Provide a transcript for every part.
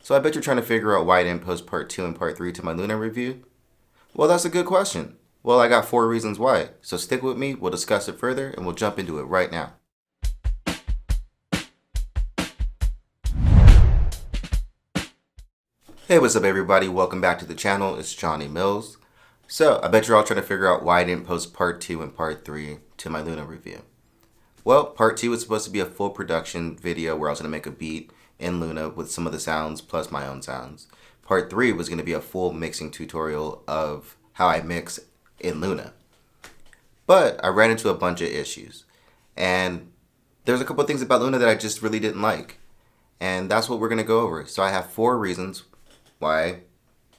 So I bet you're trying to figure out why I didn't post part 2 and part 3 to my Luna review. Well, that's a good question. Well, I got 4 reasons why. So stick with me, we'll discuss it further, and we'll jump into it right now. Hey, what's up everybody? Welcome back to the channel. It's Johnny Millz. So, I bet you're all trying to figure out why I didn't post part 2 and part 3 to my Luna review. Well, part 2 was supposed to be a full production video where I was going to make a beat in Luna with some of the sounds plus my own sounds. Part 3 was going to be a full mixing tutorial of how I mix in Luna. But I ran into a bunch of issues. And there's a couple of things about Luna that I just really didn't like. And that's what we're going to go over. So I have 4 reasons why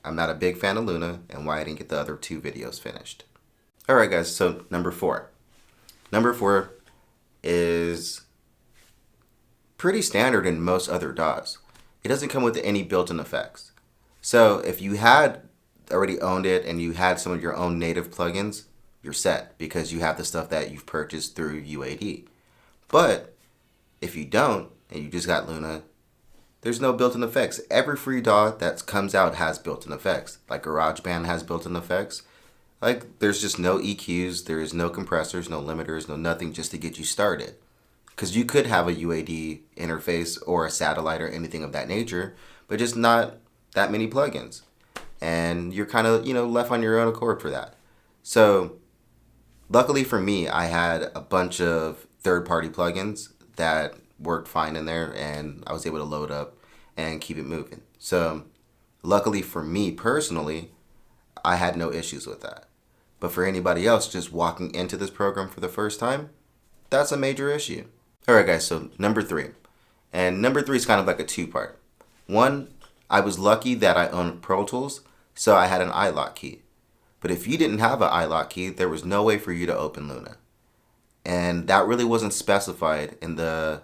I'm not a big fan of Luna and why I didn't get the other 2 videos finished. Alright guys, so number 4. Number 4 is pretty standard in most other DAWs. It doesn't come with any built-in effects. So if you had already owned it and you had some of your own native plugins, you're set because you have the stuff that you've purchased through UAD. But if you don't and you just got Luna, there's no built-in effects. Every free DAW that comes out has built-in effects. Like GarageBand has built-in effects. Like there's just no EQs, there's no compressors, no limiters, no nothing just to get you started. Because you could have a UAD interface or a satellite or anything of that nature, but just not that many plugins. And you're kind of, left on your own accord for that. So luckily for me, I had a bunch of third-party plugins that worked fine in there and I was able to load up and keep it moving. So luckily for me personally, I had no issues with that. But for anybody else just walking into this program for the first time, that's a major issue. Alright guys, so number 3. And number 3 is kind of like a 2-part. 1, I was lucky that I owned Pro Tools, so I had an iLock key. But if you didn't have an iLock key, there was no way for you to open Luna. And that really wasn't specified in the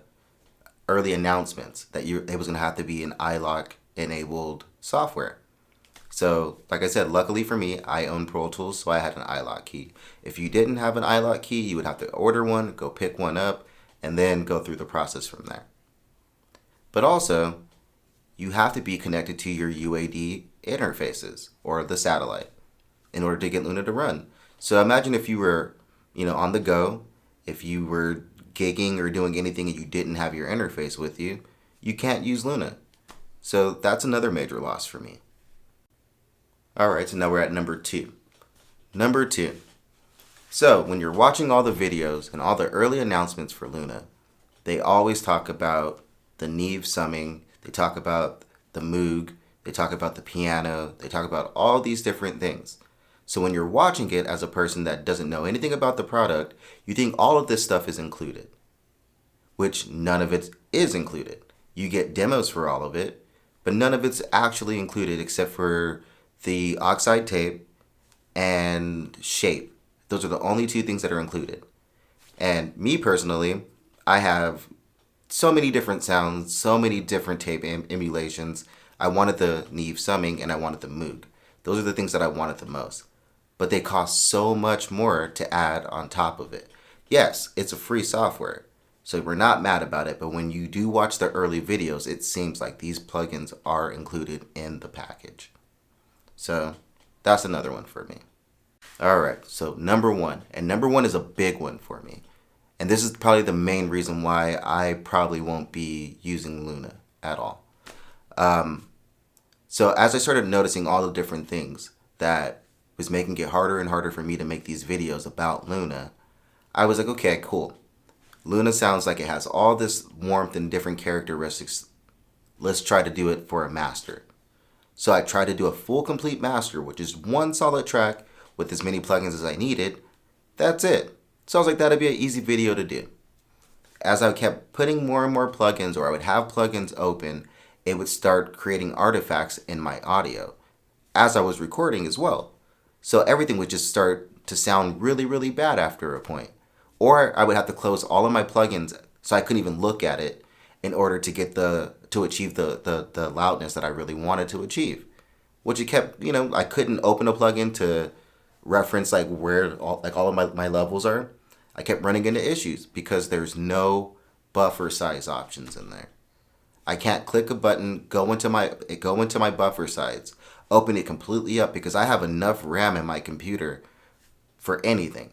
early announcements that it was going to have to be an iLock enabled software. So like I said, luckily for me, I own Pro Tools, so I had an iLock key. If you didn't have an iLock key, you would have to order one, go pick one up, and then go through the process from there. But also, you have to be connected to your UAD interfaces or the satellite in order to get Luna to run. So imagine if you were, on the go, if you were gigging or doing anything and you didn't have your interface with you, you can't use Luna. So that's another major loss for me. Alright, so now we're at number 2. Number 2. So when you're watching all the videos and all the early announcements for Luna, they always talk about the Neve summing, they talk about the Moog, they talk about the piano, they talk about all these different things. So when you're watching it as a person that doesn't know anything about the product, you think all of this stuff is included, which none of it is included. You get demos for all of it, but none of it's actually included except for the oxide tape and shape. Those are the only 2 things that are included. And me personally, I have so many different sounds, so many different tape emulations. I wanted the Neve summing and I wanted the Moog. Those are the things that I wanted the most. But they cost so much more to add on top of it. Yes, it's a free software, so we're not mad about it, but when you do watch the early videos, it seems like these plugins are included in the package. So that's another one for me. Alright, so number 1, and number 1 is a big one for me. And this is probably the main reason why I probably won't be using Luna at all. So as I started noticing all the different things that was making it harder and harder for me to make these videos about Luna, I was like, okay, cool. Luna sounds like it has all this warmth and different characteristics. Let's try to do it for a master. So I tried to do a full complete master, which is one solid track with as many plugins as I needed. That's it. Sounds like that'd be an easy video to do. As I kept putting more and more plugins, or I would have plugins open, it would start creating artifacts in my audio as I was recording as well. So everything would just start to sound really, really bad after a point. Or I would have to close all of my plugins so I couldn't even look at it in order to get to achieve the loudness that I really wanted to achieve. Which it kept, I couldn't open a plugin to reference where all of my levels are. I kept running into issues because there's no buffer size options in there. I can't click a button, go into my buffer size, open it completely up because I have enough RAM in my computer for anything.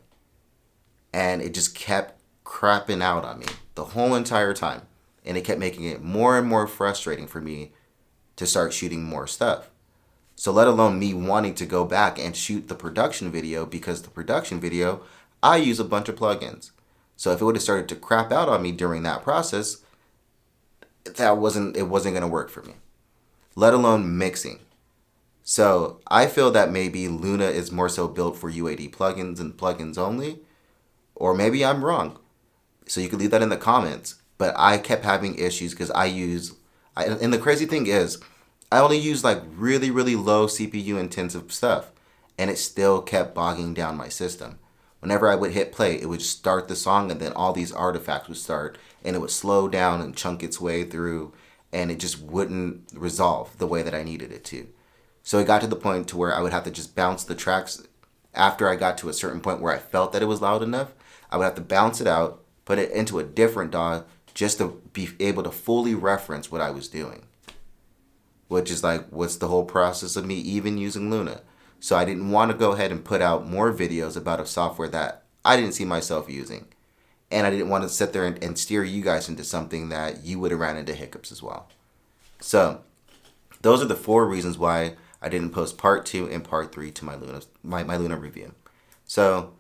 And it just kept crapping out on me the whole entire time. And it kept making it more and more frustrating for me to start shooting more stuff. So let alone me wanting to go back and shoot the production video, because the production video, I use a bunch of plugins. So if it would have started to crap out on me during that process, it wasn't going to work for me. Let alone mixing. So I feel that maybe Luna is more so built for UAD plugins and plugins only, or maybe I'm wrong. So you can leave that in the comments. But I kept having issues because and the crazy thing is, I only use like really, really low CPU intensive stuff, and it still kept bogging down my system. Whenever I would hit play, it would just start the song, and then all these artifacts would start, and it would slow down and chunk its way through, and it just wouldn't resolve the way that I needed it to. So it got to the point to where I would have to just bounce the tracks. After I got to a certain point where I felt that it was loud enough, I would have to bounce it out, put it into a different DAW, just to be able to fully reference what I was doing. Which is like, what's the whole process of me even using Luna? So I didn't want to go ahead and put out more videos about a software that I didn't see myself using. And I didn't want to sit there and steer you guys into something that you would have ran into hiccups as well. So those are the 4 reasons why I didn't post part 2 and part 3 to my Luna review. So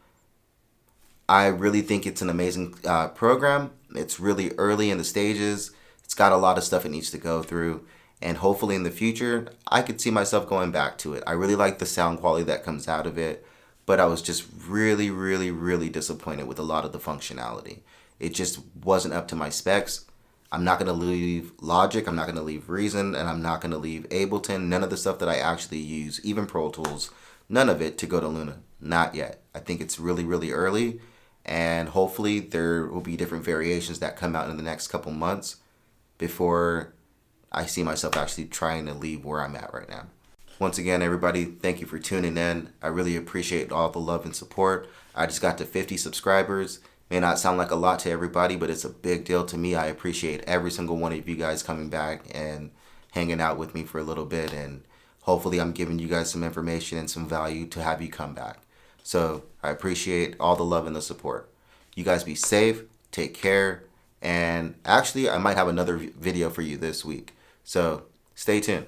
I really think it's an amazing program. It's really early in the stages. It's got a lot of stuff it needs to go through. And hopefully in the future, I could see myself going back to it. I really like the sound quality that comes out of it. But I was just really, really, really disappointed with a lot of the functionality. It just wasn't up to my specs. I'm not going to leave Logic. I'm not going to leave Reason. And I'm not going to leave Ableton. None of the stuff that I actually use, even Pro Tools, none of it to go to Luna. Not yet. I think it's really, really early. And hopefully there will be different variations that come out in the next couple months before I see myself actually trying to leave where I'm at right now. Once again, everybody, thank you for tuning in. I really appreciate all the love and support. I just got to 50 subscribers. May not sound like a lot to everybody, but it's a big deal to me. I appreciate every single one of you guys coming back and hanging out with me for a little bit. And hopefully I'm giving you guys some information and some value to have you come back. So I appreciate all the love and the support. You guys be safe, take care, and actually I might have another video for you this week. So stay tuned.